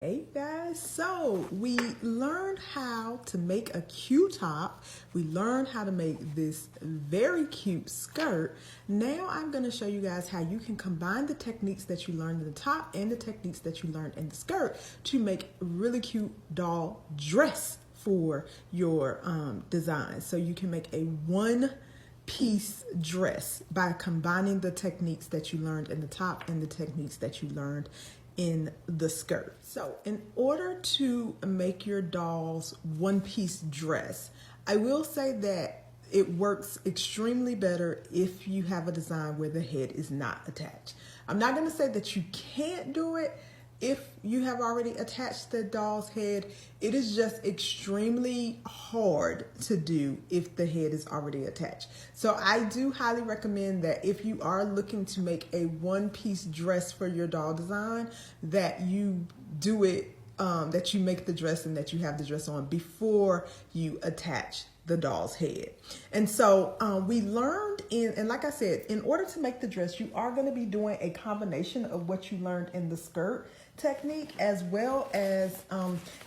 Hey guys, so we learned how to make a Q-top. We learned how to make this very cute skirt. Now I'm going to show you guys how you can combine the techniques that you learned in the top and the techniques that you learned in the skirt to make a really cute doll dress for your design. So you can make a one-piece dress by combining the techniques that you learned in the top and the techniques that you learned in the skirt. So in order to make your doll's one-piece dress, I will say that it works extremely better if you have a design where the head is not attached. I'm not going to say that you can't do it if you have already attached the doll's head. It is just extremely hard to do if the head is already attached. So I do highly recommend that if you are looking to make a one-piece dress for your doll design, that you do it, that you make the dress and that you have the dress on before you attach the doll's head. And so we learned and like I said, in order to make the dress, you are going to be doing a combination of what you learned in the skirt technique, as well as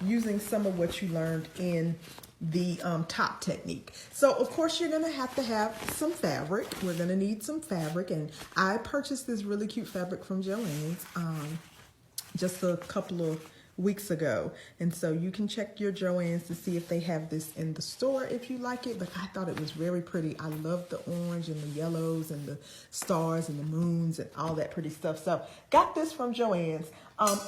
using some of what you learned in the top technique. So of course you're going to have some fabric. We're going to need some fabric, and I purchased this really cute fabric from Joann's just a couple of weeks ago, and so you can check your Joann's to see if they have this in the store if you like it. But I thought it was very pretty. I love the orange and the yellows and the stars and the moons and all that pretty stuff. So got this from Joann's.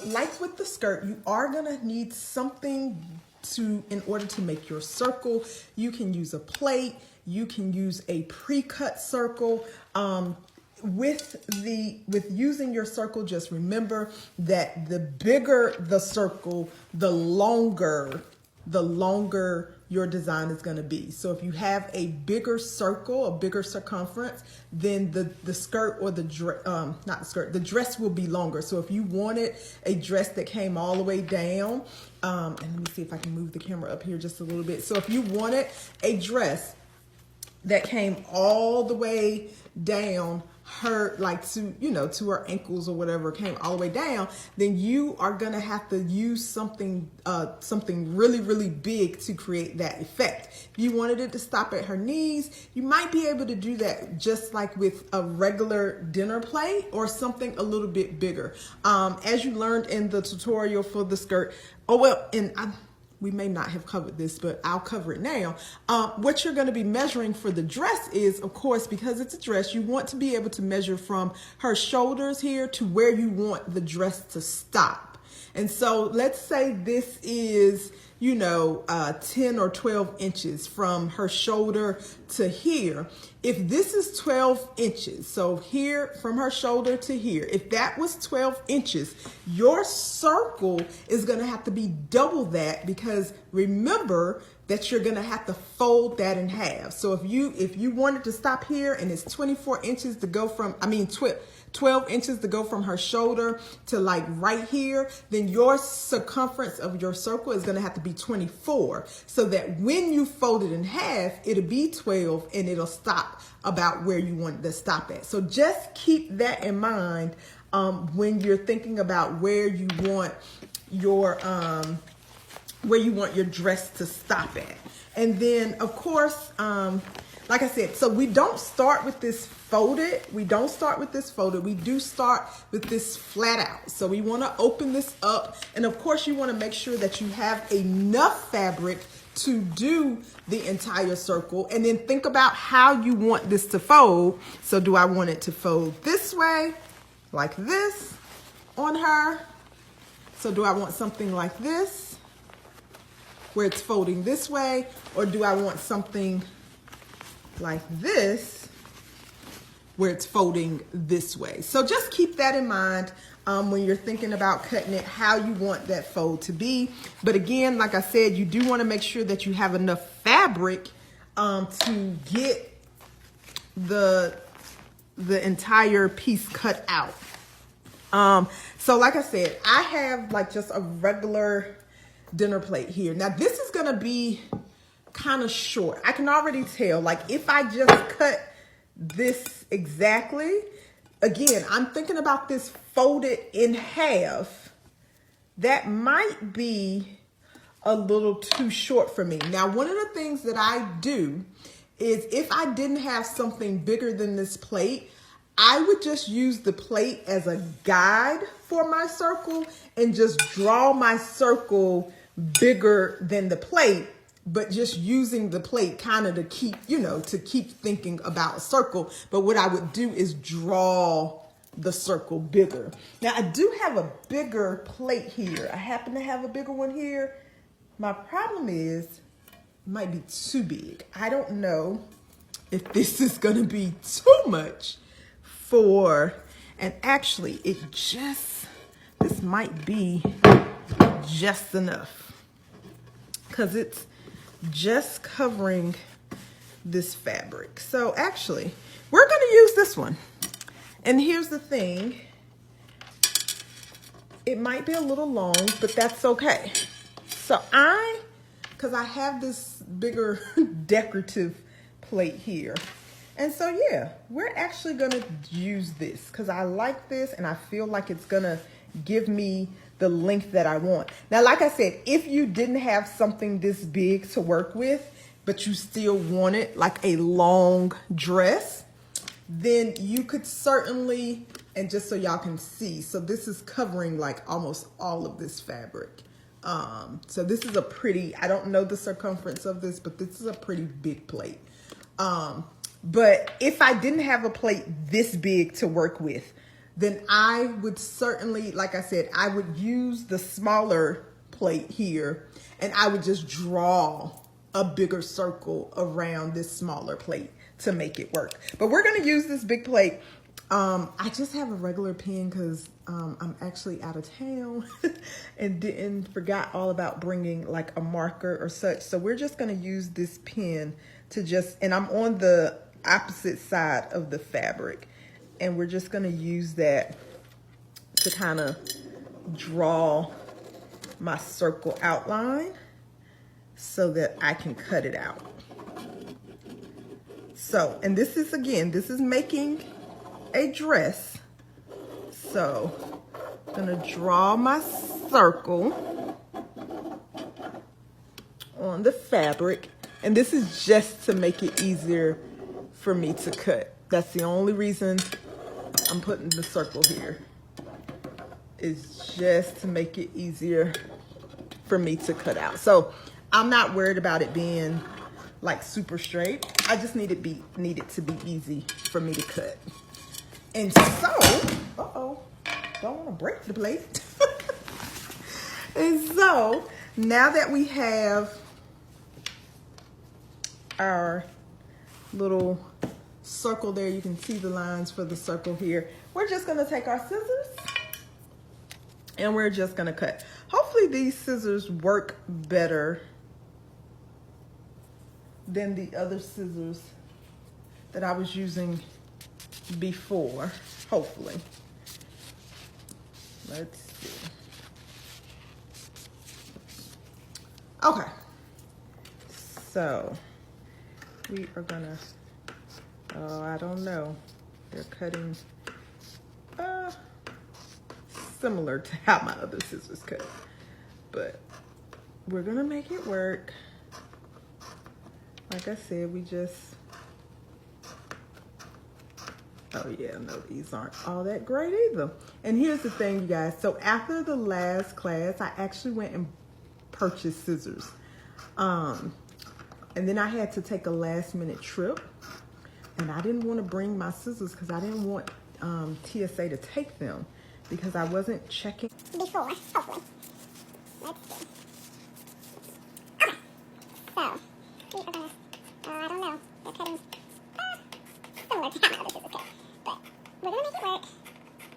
Like with the skirt, you are gonna need something in order to make your circle. You can use a plate, you can use a pre-cut circle. With using your circle, just remember that the bigger the circle, the longer your design is going to be. So if you have a bigger circle, a bigger circumference, then the skirt or the dress will be longer. So if you wanted a dress that came all the way down, and let me see if I can move the camera up here just a little bit. So if you wanted a dress that came all the way down her, like to her ankles or whatever, came all the way down, then you are gonna have to use something really big to create that effect. If you wanted it to stop at her knees, you might be able to do that just like with a regular dinner plate or something a little bit bigger. As you learned in the tutorial for the skirt, we may not have covered this, but I'll cover it now. What you're going to be measuring for the dress is, of course, because it's a dress, you want to be able to measure from her shoulders here to where you want the dress to stop. And so let's say this is, 10 or 12 inches from her shoulder to here. If this is 12 inches, so here from her shoulder to here, if that was 12 inches, your circle is going to have to be double that, because remember that you're going to have to fold that in half. So if you wanted to stop here and it's 24 inches to go from, 12 inches to go from her shoulder to like right here, then your circumference of your circle is going to have to be 24, so that when you fold it in half, it'll be 12 and it'll stop about where you want it to stop at. So just keep that in mind when you're thinking about where you want your dress to stop at. And then of course, like I said, so we don't start with this folded. We do start with this flat out. So we want to open this up. And of course, you want to make sure that you have enough fabric to do the entire circle. And then think about how you want this to fold. So do I want it to fold this way, like this on her? So do I want something like this, where it's folding this way? Or do I want something like this, where it's folding this way? So just keep that in mind when you're thinking about cutting it, how you want that fold to be. But again, like I said, you do want to make sure that you have enough fabric to get the entire piece cut out. So like I said, I have like just a regular dinner plate here. Now this is gonna be kind of short. I can already tell, like if I just cut this exactly, again, I'm thinking about this folded in half that might be a little too short for me. Now, one of the things that I do is if I didn't have something bigger than this plate, I would just use the plate as a guide for my circle and just draw my circle bigger than the plate, but just using the plate kind of to keep, to keep thinking about a circle. But what I would do is draw the circle bigger. Now, I do have a bigger plate here. I happen to have a bigger one here. My problem is, it might be too big. I don't know if this is going to be too much for, and actually this might be just enough because it's just covering this fabric. So actually, we're going to use this one. And here's the thing. It might be a little long, but that's okay. So because I have this bigger decorative plate here. And so, yeah, we're actually going to use this because I like this and I feel like it's going to give me the length that I want. Now, like I said, if you didn't have something this big to work with, but you still wanted like a long dress, then you could certainly, and just so y'all can see, so this is covering like almost all of this fabric. So this is a pretty, I don't know the circumference of this, but this is a pretty big plate. But if I didn't have a plate this big to work with, then I would certainly, like I said, I would use the smaller plate here and I would just draw a bigger circle around this smaller plate to make it work. But we're going to use this big plate. I just have a regular pen because I'm actually out of town and forgot all about bringing like a marker or such. So we're just going to use this pen to just, and I'm on the opposite side of the fabric, and we're just going to use that to kind of draw my circle outline so that I can cut it out. So, and this is, again, this is making a dress. So I'm going to draw my circle on the fabric, and this is just to make it easier for me to cut. That's the only reason I'm putting the circle here, is just to make it easier for me to cut out. So I'm not worried about it being like super straight. I just need it to be easy for me to cut. And so, don't want to break the plate. And so now that we have our little circle there, you can see the lines for the circle here. We're just going to take our scissors and we're just going to cut. Hopefully these scissors work better than the other scissors that I was using before. Hopefully. Let's see. Okay. So we are gonna, I don't know. They're cutting similar to how my other scissors cut, but we're gonna make it work. Like I said, we just, oh yeah, no, these aren't all that great either. And here's the thing, you guys. So after the last class, I actually went and purchased scissors. And then I had to take a last minute trip. And I didn't want to bring my scissors because I didn't want TSA to take them because I wasn't checking before, hopefully. Let's see. Okay. So, we are gonna, I don't know, they're cutting similar to how my other scissors cut. But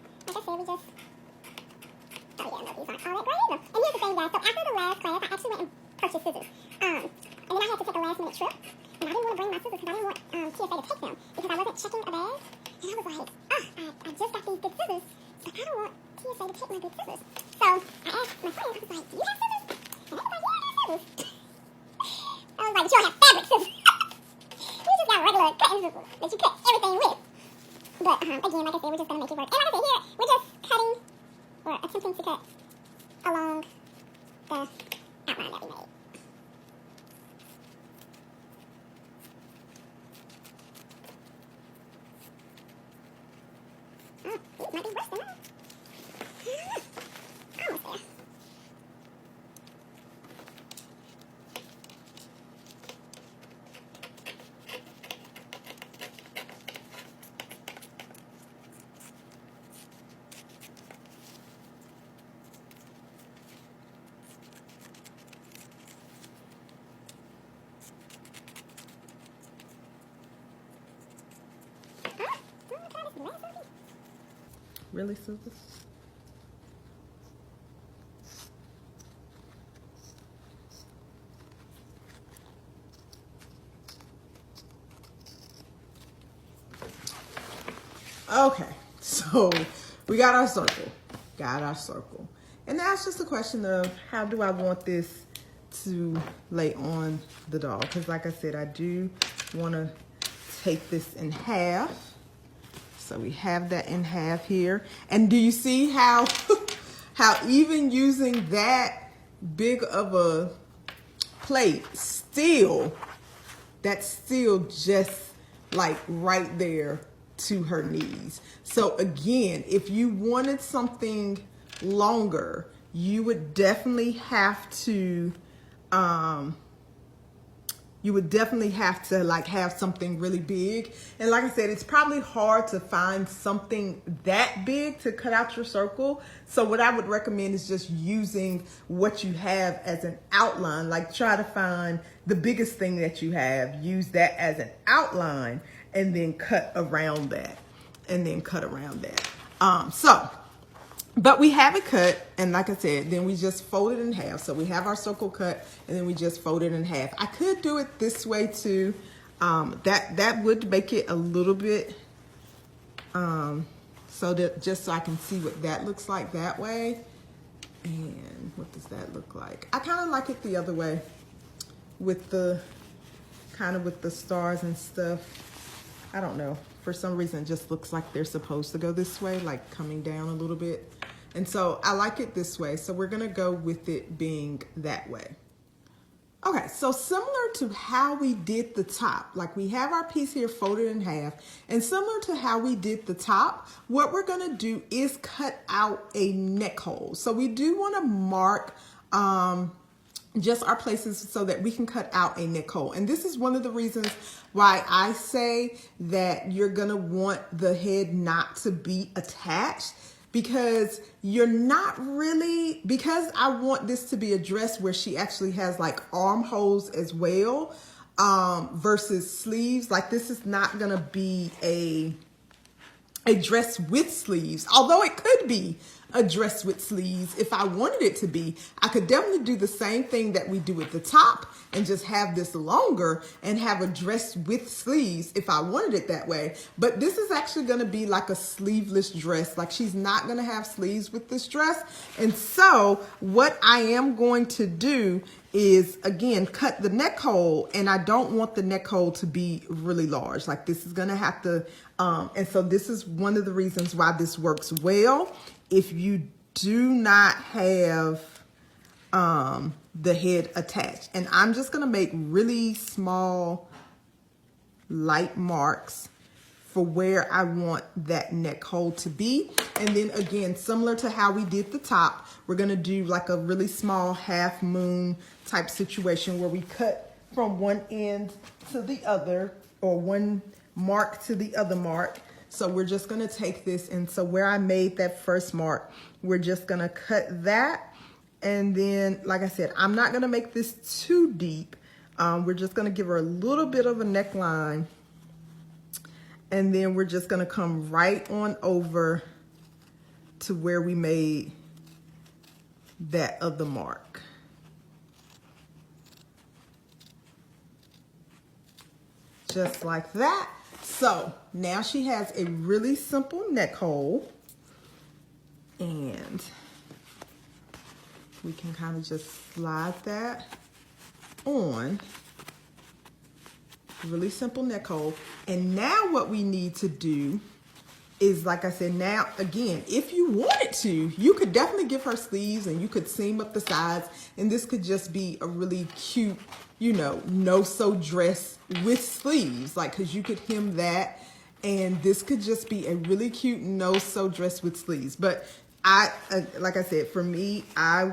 we're gonna make it work. Like I said, we just, oh yeah, no, these aren't all that great either. And here's the thing, guys. So after the last class, I actually went and purchased scissors. And then I had to take a last minute trip. And I didn't want to bring my scissors because I didn't want TSA to take them because I wasn't checking a bag. And I was like, I just got these good scissors, but I don't want TSA to take my good scissors. So I asked my friend, I was like, do you have scissors? And they was like, yeah, I have scissors. I was like, but you don't have fabric scissors. You just got regular cutting scissors that you cut everything with. But again, like I said, we're just going to make it work. And like I said, here, we're just cutting, or attempting to cut along Really, scissors? Okay, so we got our circle. And now it's just a question of how do I want this to lay on the doll? Because like I said, I do want to take this in half. So we have that in half here. And do you see how, how even using that big of a plate, that's still just like right there to her knees. So again, if you wanted something longer, you would definitely have to like have something really big. And like I said, it's probably hard to find something that big to cut out your circle. So what I would recommend is just using what you have as an outline. Like try to find the biggest thing that you have, use that as an outline, and then cut around that, but we have it cut, and like I said, then we just fold it in half. So we have our circle cut, and then we just fold it in half. I could do it this way too. That would make it a little bit, so that just so I can see what that looks like that way. And what does that look like? I kind of like it the other way, with the with the stars and stuff. I don't know. For some reason, it just looks like they're supposed to go this way, like coming down a little bit. And so I like it this way. So we're going to go with it being that way. Okay, so similar to how we did the top, like we have our piece here folded in half, and similar to how we did the top, what we're going to do is cut out a neck hole. So we do want to mark just our places so that we can cut out a neck hole. And this is one of the reasons why I say that you're gonna want the head not to be attached, because you're not really, because I want this to be a dress where she actually has like armholes as well, versus sleeves. Like this is not gonna be a dress with sleeves, although it could be a dress with sleeves. If I wanted it to be, I could definitely do the same thing that we do at the top and just have this longer and have a dress with sleeves if I wanted it that way. But this is actually going to be like a sleeveless dress. Like she's not going to have sleeves with this dress. And so what I am going to do is, again, cut the neck hole, and I don't want the neck hole to be really large. Like this is going to have to, and so this is one of the reasons why this works well. If you do not have the head attached. And I'm just going to make really small, light marks for where I want that neck hole to be. And then again, similar to how we did the top, we're going to do like a really small half moon type situation where we cut from one end to the other, or one mark to the other mark. So we're just going to take this, and so where I made that first mark, we're just going to cut that. And then, like I said, I'm not going to make this too deep. We're just going to give her a little bit of a neckline. And then we're just going to come right on over to where we made that other mark. Just like that. So now she has a really simple neck hole, and we can kind of just slide that on. Really simple neck hole. And now what we need to do is, like I said, now again, if you wanted to, you could definitely give her sleeves and you could seam up the sides, and this could just be a really cute, you know, no-sew dress with sleeves, like, because you could hem that, and this could just be a really cute no-sew dress with sleeves. But I, like I said, for me, I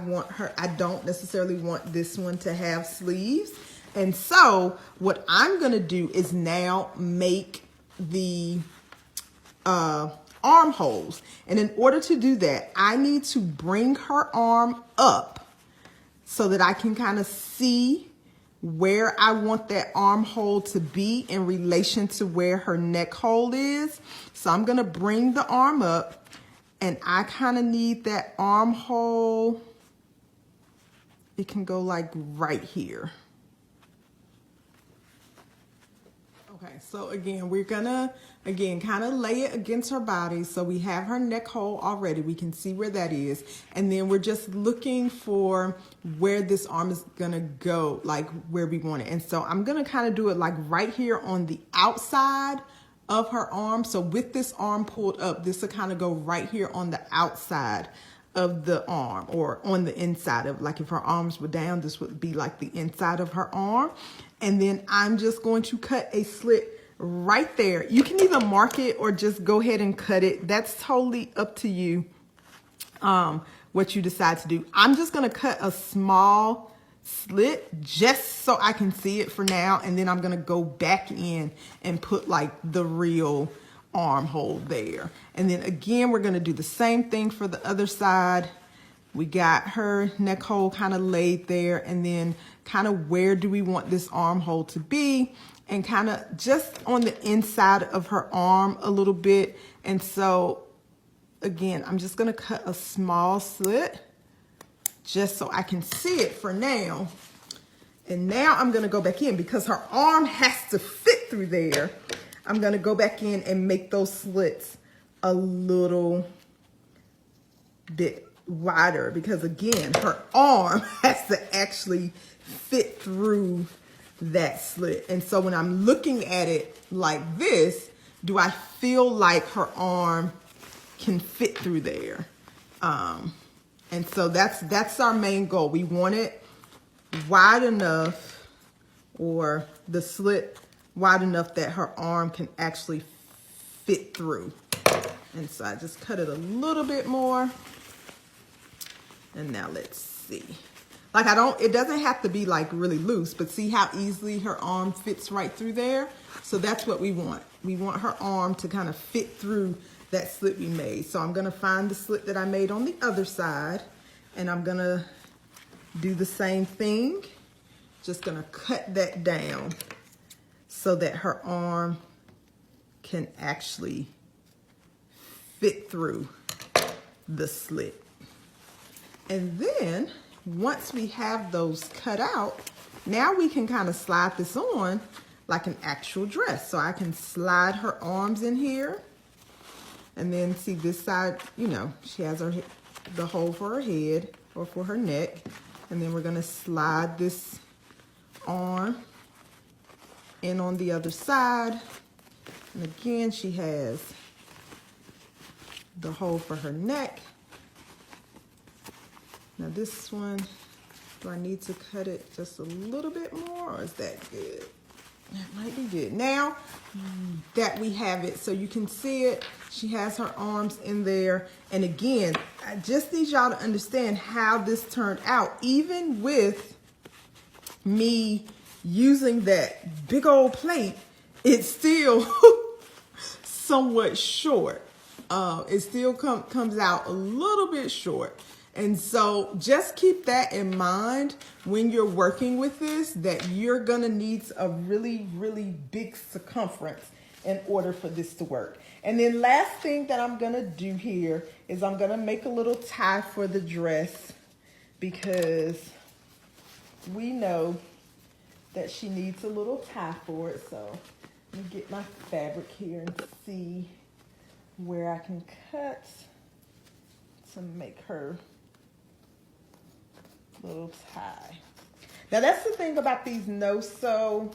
don't necessarily want this one to have sleeves. And so what I'm going to do is now make the armholes. And in order to do that, I need to bring her arm up so that I can kind of see where I want that armhole to be in relation to where her neck hole is. So I'm going to bring the arm up, And I kind of need that armhole. It can go like right here. Okay, so again, we're gonna, kind of lay it against her body. So we have her neck hole already. We can see where that is. And then we're just looking for where this arm is gonna go, like where we want it. And so I'm gonna kind of do it like right here on the outside of her arm. So with this arm pulled up, this will kind of go right here on the outside of the arm, or on the inside of, like if her arms were down, this would be like the inside of her arm. And then I'm just going to cut a slit right there. You can either mark it or just go ahead and cut it. That's totally up to you, what you decide to do. I'm just gonna cut a small slit just so I can see it for now, and then I'm gonna go back in and put like the real armhole there. And then again, we're gonna do the same thing for the other side. We got her neck hole kind of laid there, and then kind of where do we want this armhole to be, and kind of just on the inside of her arm a little bit. And so again, I'm just gonna cut a small slit just so I can see it for now. And now I'm gonna go back in because her arm has to fit through there. I'm gonna go back in and make those slits a little bit wider, because again, her arm has to actually fit through that slit. And so when I'm looking at it like this, do I feel like her arm can fit through there? And so that's our main goal. We want it wide enough, or the slit wide enough that her arm can actually fit through. And so I just cut it a little bit more. And now let's see. Like it doesn't have to be like really loose, but see how easily her arm fits right through there? So that's what we want. We want her arm to kind of fit through that slit we made. So I'm gonna find the slit that I made on the other side, and I'm gonna do the same thing. Just gonna cut that down so that her arm can actually fit through the slit. And then once we have those cut out, now we can kind of slide this on like an actual dress. So I can slide her arms in here, and then see this side, you know, she has the hole for her head or for her neck. And then we're gonna slide this arm in on the other side. And again, she has the hole for her neck. Now this one, do I need to cut it just a little bit more, or is that good? That might be good. Now that we have it, so you can see it, she has her arms in there. And again, I just need y'all to understand how this turned out. Even with me using that big old plate, it's still somewhat short. It still comes out a little bit short. And so just keep that in mind when you're working with this, that you're gonna need a really, really big circumference in order for this to work. And then last thing that I'm gonna do here is I'm gonna make a little tie for the dress, because we know that she needs a little tie for it. So let me get my fabric here and see where I can cut to make her little tie. Now that's the thing about these no-sew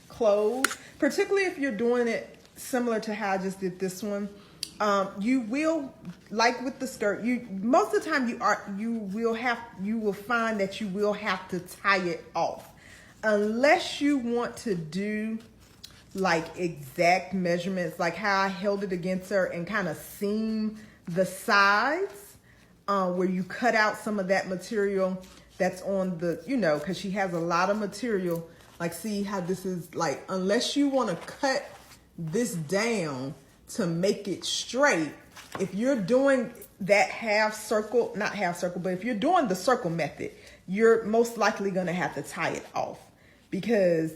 clothes, particularly if you're doing it similar to how I just did this one. You will, like with the skirt, most of the time you will find that you will have to tie it off, unless you want to do like exact measurements, like how I held it against her and kind of seam the sides. Where you cut out some of that material that's on the, you know, because she has a lot of material. Like, see how this is like, unless you want to cut this down to make it straight, if you're doing that half circle, not half circle, but if you're doing the circle method, you're most likely going to have to tie it off, because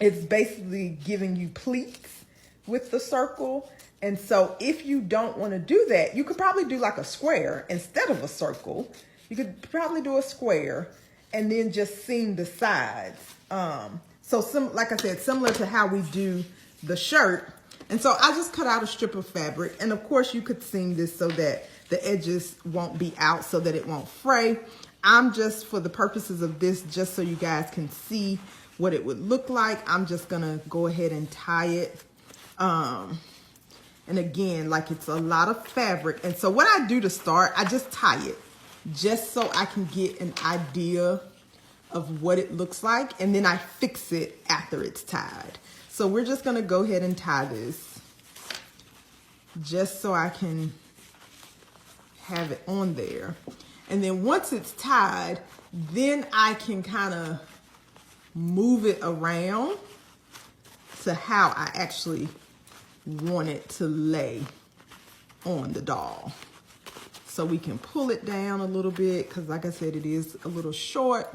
it's basically giving you pleats with the circle. And so if you don't want to do that, you could probably do like a square instead of a circle. You could probably do a square and then just seam the sides. Like I said, similar to how we do the shirt. And so I just cut out a strip of fabric. And of course you could seam this so that the edges won't be out, so that it won't fray. I'm just, for the purposes of this, just so you guys can see what it would look like, I'm just gonna go ahead and tie it. And again, like, it's a lot of fabric. And so what I do to start, I just tie it just so I can get an idea of what it looks like. And then I fix it after it's tied. So we're just gonna go ahead and tie this just so I can have it on there. And then once it's tied, then I can kind of move it around to how I actually want it to lay on the doll. So we can pull it down a little bit, because like I said, it is a little short.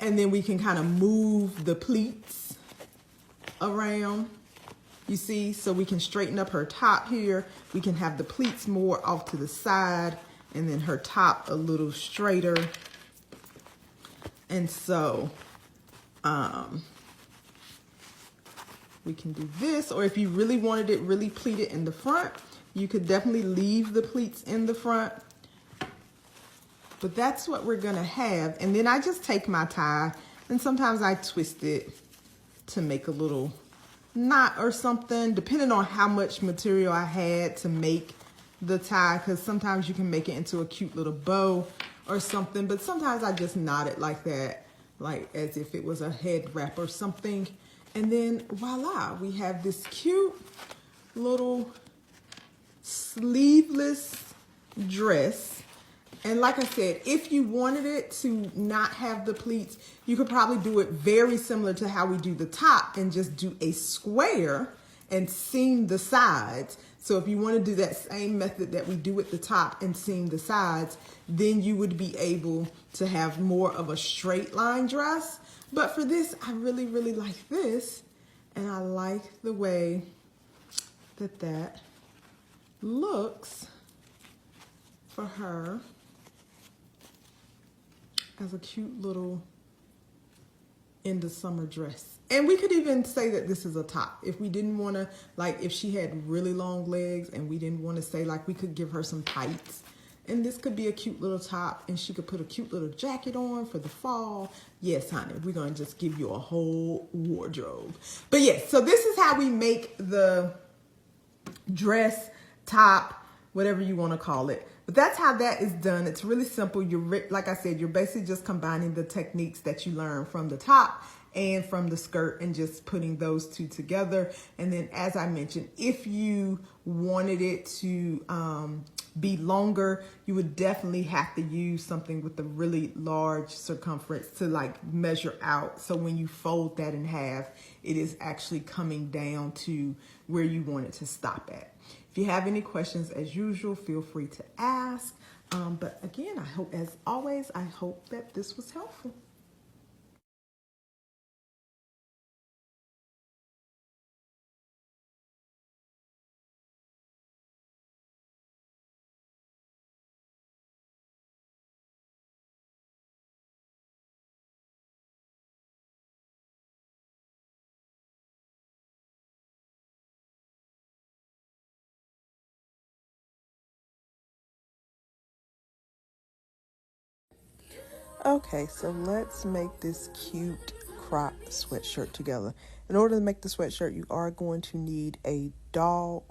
And then we can kind of move the pleats around, you see, so we can straighten up her top here. We can have the pleats more off to the side, and then her top a little straighter. And so we can do this, or if you really wanted it really pleated in the front, you could definitely leave the pleats in the front. But that's what we're gonna have. And then I just take my tie, and sometimes I twist it to make a little knot or something, depending on how much material I had to make the tie, because sometimes you can make it into a cute little bow or something, but sometimes I just knot it like that, like as if it was a head wrap or something. And then voila, we have this cute little sleeveless dress. And like I said, if you wanted it to not have the pleats, you could probably do it very similar to how we do the top and just do a square and seam the sides. So if you want to do that same method that we do at the top and seam the sides, then you would be able to have more of a straight line dress. But for this, I really, really like this. And I like the way that that looks for her as a cute little end of summer dress. And we could even say that this is a top. If we didn't want to, like, if she had really long legs and we didn't want to say, like, we could give her some tights. And this could be a cute little top, and she could put a cute little jacket on for the fall. Yes, honey, we're going to just give you a whole wardrobe. But yes, so this is how we make the dress, top, whatever you want to call it. But that's how that is done. It's really simple. Like I said, you're basically just combining the techniques that you learned from the top and from the skirt and just putting those two together. And then, as I mentioned, if you wanted it to be longer, you would definitely have to use something with a really large circumference to like measure out. So when you fold that in half, it is actually coming down to where you want it to stop at. If you have any questions, as usual, feel free to ask. But again, I hope, as always, I hope that this was helpful. Okay, so let's make this cute crop sweatshirt together. In order to make the sweatshirt, you are going to need a doll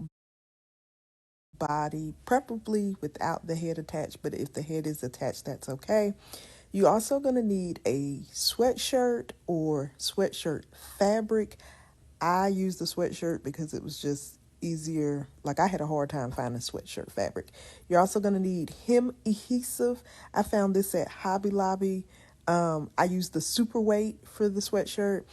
body, preferably without the head attached, but if the head is attached, that's okay. You're also going to need a sweatshirt or sweatshirt fabric. I used the sweatshirt because it was just easier. Like, I had a hard time finding sweatshirt fabric. You're also going to need hem adhesive. I found this at Hobby Lobby. I used the super weight for the sweatshirt.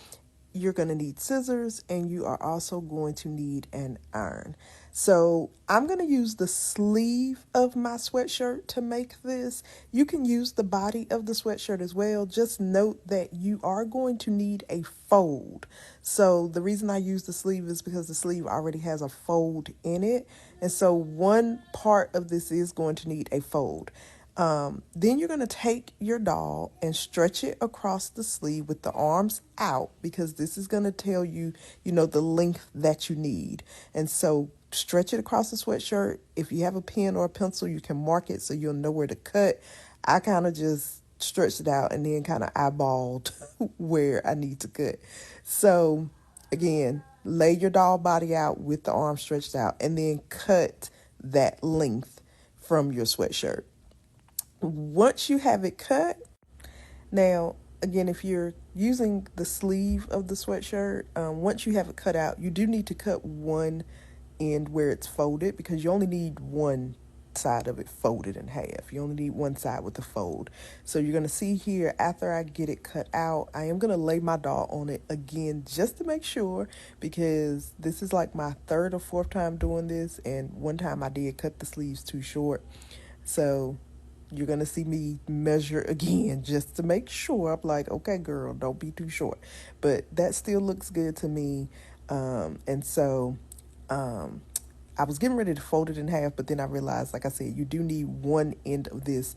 You're going to need scissors, and you are also going to need an iron. So I'm going to use the sleeve of my sweatshirt to make this. You can use the body of the sweatshirt as well. Just note that you are going to need a fold. So the reason I use the sleeve is because the sleeve already has a fold in it. And so one part of this is going to need a fold. Then you're going to take your doll and stretch it across the sleeve with the arms out, because this is going to tell you, the length that you need. And so stretch it across the sweatshirt. If you have a pen or a pencil, you can mark it so you'll know where to cut. I kind of just stretched it out and then kind of eyeballed where I need to cut. So again, lay your doll body out with the arms stretched out and then cut that length from your sweatshirt. Once you have it cut, now, again, if you're using the sleeve of the sweatshirt, once you have it cut out, you do need to cut one end where it's folded, because you only need one side of it folded in half. You only need one side with the fold. So you're going to see here, after I get it cut out, I am going to lay my doll on it again just to make sure, because this is like my third or fourth time doing this, and one time I did cut the sleeves too short. So you're going to see me measure again just to make sure. I'm like, okay, girl, don't be too short. But that still looks good to me. And so I was getting ready to fold it in half, but then I realized, like I said, you do need one end of this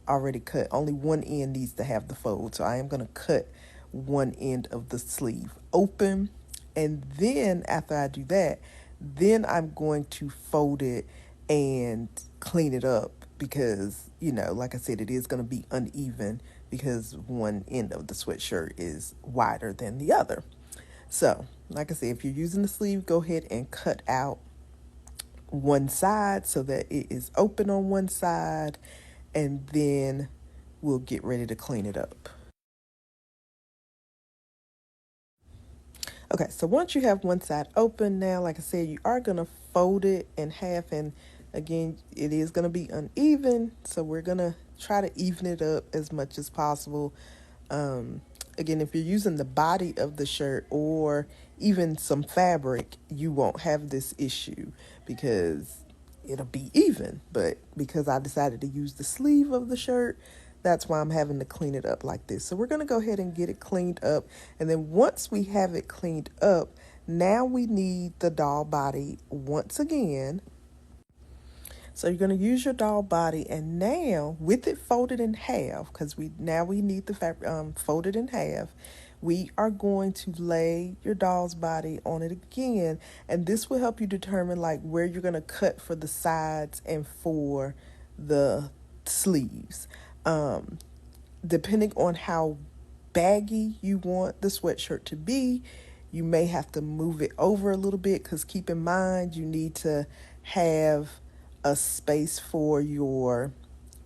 already cut. Only one end needs to have the fold. So I am going to cut one end of the sleeve open. And then after I do that, then I'm going to fold it and clean it up, because, like I said, it is going to be uneven because one end of the sweatshirt is wider than the other. So, like I said, if you're using the sleeve, go ahead and cut out one side so that it is open on one side, and then we'll get ready to clean it up. Okay, so once you have one side open now, like I said, you are going to fold it in half, and again, it is going to be uneven, so we're going to try to even it up as much as possible. Again, if you're using the body of the shirt or even some fabric, you won't have this issue because it'll be even. But because I decided to use the sleeve of the shirt, that's why I'm having to clean it up like this. So we're going to go ahead and get it cleaned up. And then once we have it cleaned up, now we need the doll body once again. So you're going to use your doll body, and now with it folded in half, because we need the fabric folded in half, we are going to lay your doll's body on it again, and this will help you determine like where you're going to cut for the sides and for the sleeves. Depending on how baggy you want the sweatshirt to be, you may have to move it over a little bit, because keep in mind you need to have a space for you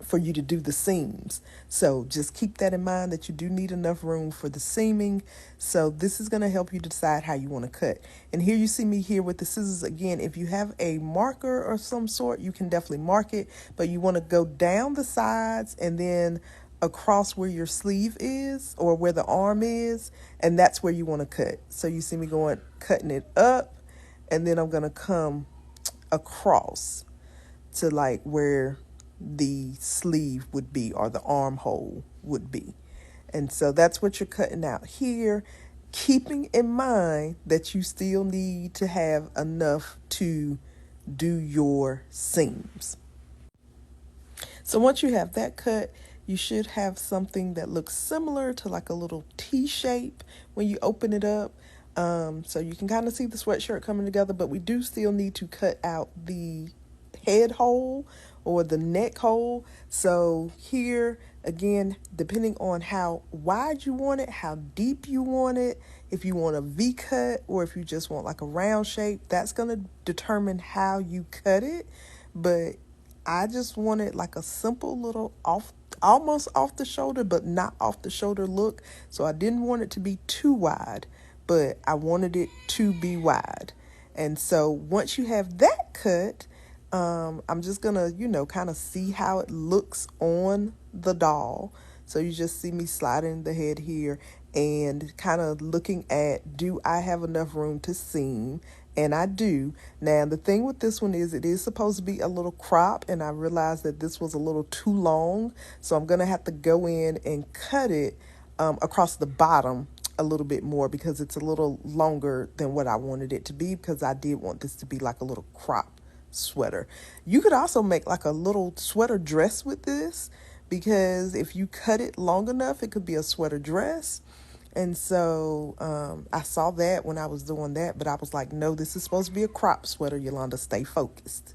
to do the seams. So just keep that in mind, that you do need enough room for the seaming. So this is going to help you decide how you want to cut. And here you see me here with the scissors again. If you have a marker or some sort, you can definitely mark it, but you want to go down the sides and then across where your sleeve is or where the arm is, and that's where you want to cut. So you see me cutting it up, and then I'm going to come across to like where the sleeve would be or the armhole would be. And so that's what you're cutting out here, keeping in mind that you still need to have enough to do your seams. So once you have that cut, you should have something that looks similar to like a little T shape when you open it up. So you can kind of see the sweatshirt coming together, but we do still need to cut out the head hole or the neck hole. So here again, depending on how wide you want it, how deep you want it, if you want a V cut or if you just want like a round shape, that's going to determine how you cut it. But I just wanted like a simple little almost off the shoulder, but not off the shoulder look. So I didn't want it to be too wide, but I wanted it to be wide. And so once you have that cut, I'm just gonna, kind of see how it looks on the doll. So you just see me sliding the head here and kind of looking at, do I have enough room to seam? And I do. Now, the thing with this one is it is supposed to be a little crop, and I realized that this was a little too long. So I'm going to have to go in and cut it across the bottom a little bit more because it's a little longer than what I wanted it to be, because I did want this to be like a little crop sweater. You could also make like a little sweater dress with this, because if you cut it long enough, it could be a sweater dress. And so I saw that when I was doing that, but I was like, no, this is supposed to be a crop sweater, Yolanda. Stay focused.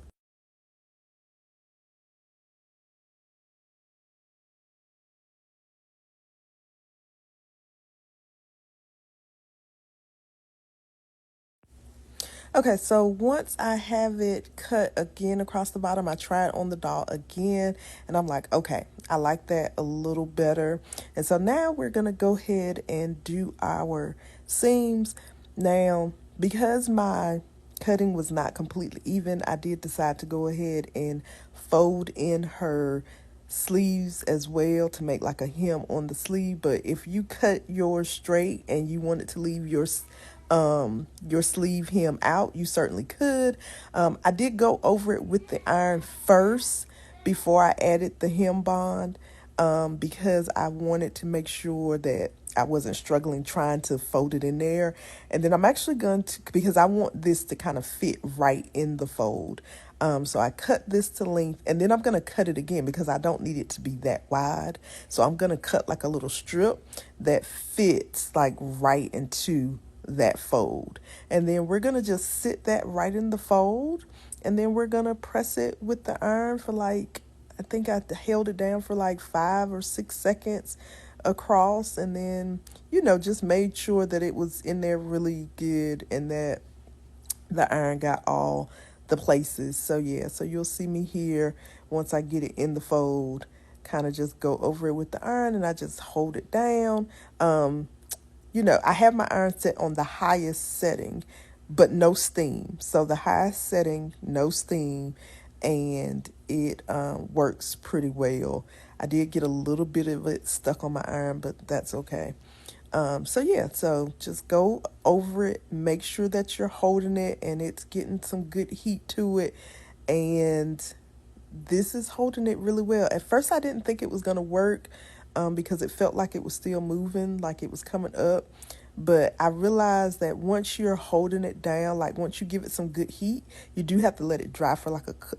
Okay, so once I have it cut again across the bottom, I tried on the doll again, and I'm like, okay, I like that a little better. And so now we're going to go ahead and do our seams. Now, because my cutting was not completely even, I did decide to go ahead and fold in her sleeves as well to make like a hem on the sleeve. But if you cut yours straight and you wanted to leave your sleeve hem out, you certainly could. I did go over it with the iron first before I added the hem bond, because I wanted to make sure that I wasn't struggling trying to fold it in there. And then I'm actually going to, because I want this to kind of fit right in the fold. So I cut this to length, and then I'm going to cut it again because I don't need it to be that wide. So I'm going to cut like a little strip that fits like right into that fold. And then we're going to just sit that right in the fold. And then we're going to press it with the iron for like, I think I held it down for like 5 or 6 seconds across. And then, just made sure that it was in there really good and that the iron got all the places. So yeah, so you'll see me here once I get it in the fold, kind of just go over it with the iron and I just hold it down. I have my iron set on the highest setting, but no steam. So the highest setting, no steam, and it works pretty well. I did get a little bit of it stuck on my iron, but that's okay. So yeah, so just go over it, make sure that you're holding it and it's getting some good heat to it. And this is holding it really well. At first I didn't think it was going to work, because it felt like it was still moving, like it was coming up. But I realized that once you're holding it down, like once you give it some good heat, you do have to let it dry for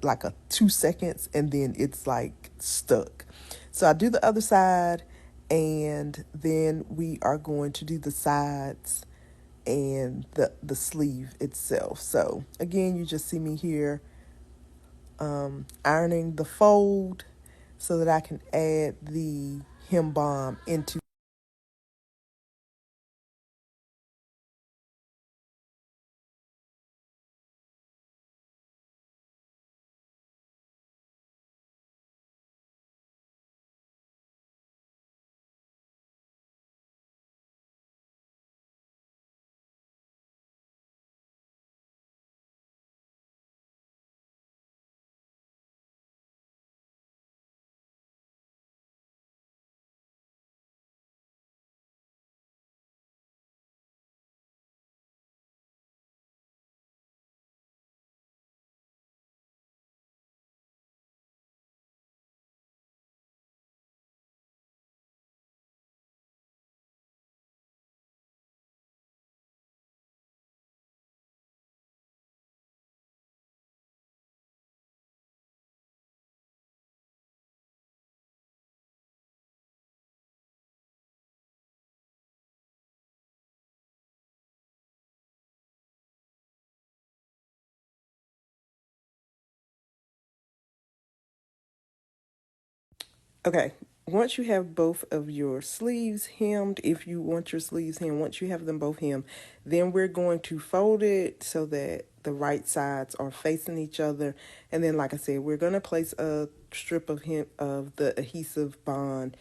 like a 2 seconds, and then it's like stuck. So I do the other side, and then we are going to do the sides and the sleeve itself. So again, you just see me here ironing the fold so that I can add the hem balm into. Okay, once you have both of your sleeves hemmed, if you want your sleeves hemmed, once you have them both hemmed, then we're going to fold it so that the right sides are facing each other. And then, like I said, we're going to place a strip of the adhesive bond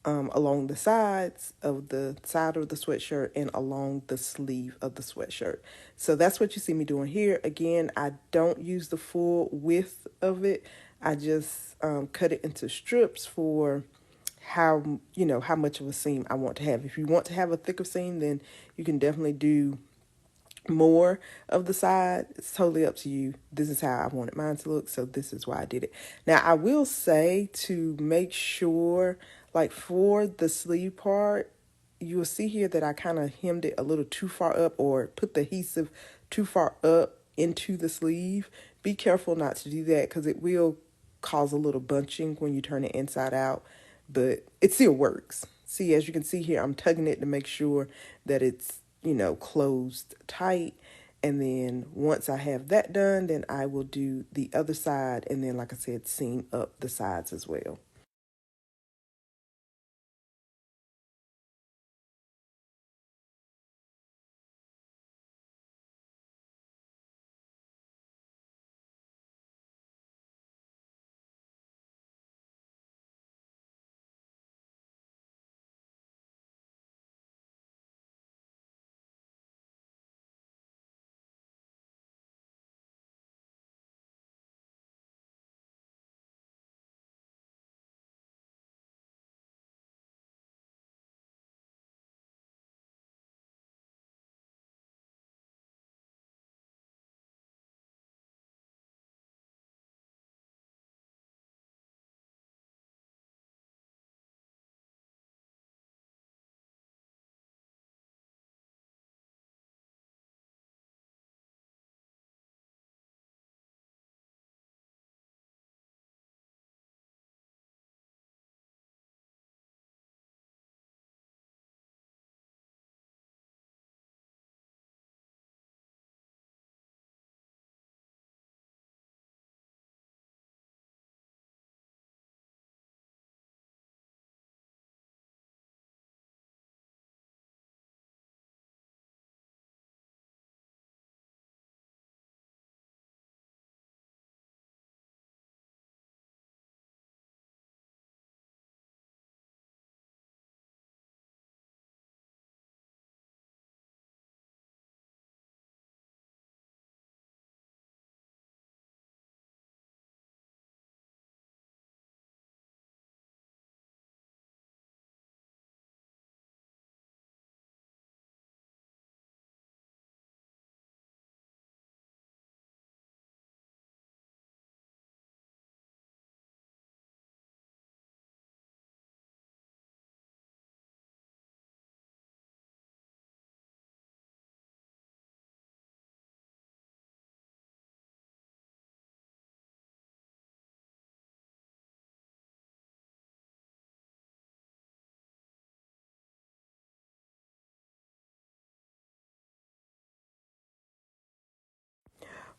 along the sides of the side of the sweatshirt and along the sleeve of the sweatshirt. So that's what you see me doing here. Again, I don't use the full width of it. I just cut it into strips for how much of a seam I want to have. If you want to have a thicker seam, then you can definitely do more of the side. It's totally up to you. This is how I wanted mine to look, so this is why I did it. Now, I will say to make sure, like for the sleeve part, you'll see here that I kind of hemmed it a little too far up or put the adhesive too far up into the sleeve. Be careful not to do that because it will cause a little bunching when you turn it inside out, but it still works. See, as you can see here, I'm tugging it to make sure that it's, closed tight. And then once I have that done, then I will do the other side. And then, like I said, seam up the sides as well.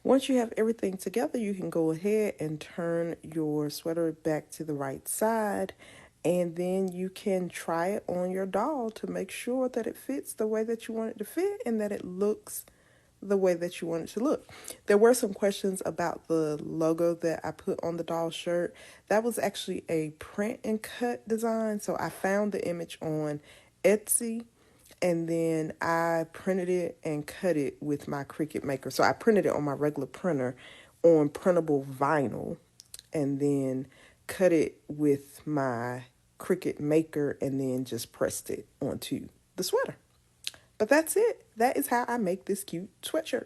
Once you have everything together, you can go ahead and turn your sweater back to the right side, and then you can try it on your doll to make sure that it fits the way that you want it to fit and that it looks the way that you want it to look. There were some questions about the logo that I put on the doll shirt. That was actually a print and cut design. So I found the image on Etsy and then I printed it and cut it with my Cricut Maker. So I printed it on my regular printer on printable vinyl and then cut it with my Cricut Maker and then just pressed it onto the sweater. But that's it. That is how I make this cute sweatshirt.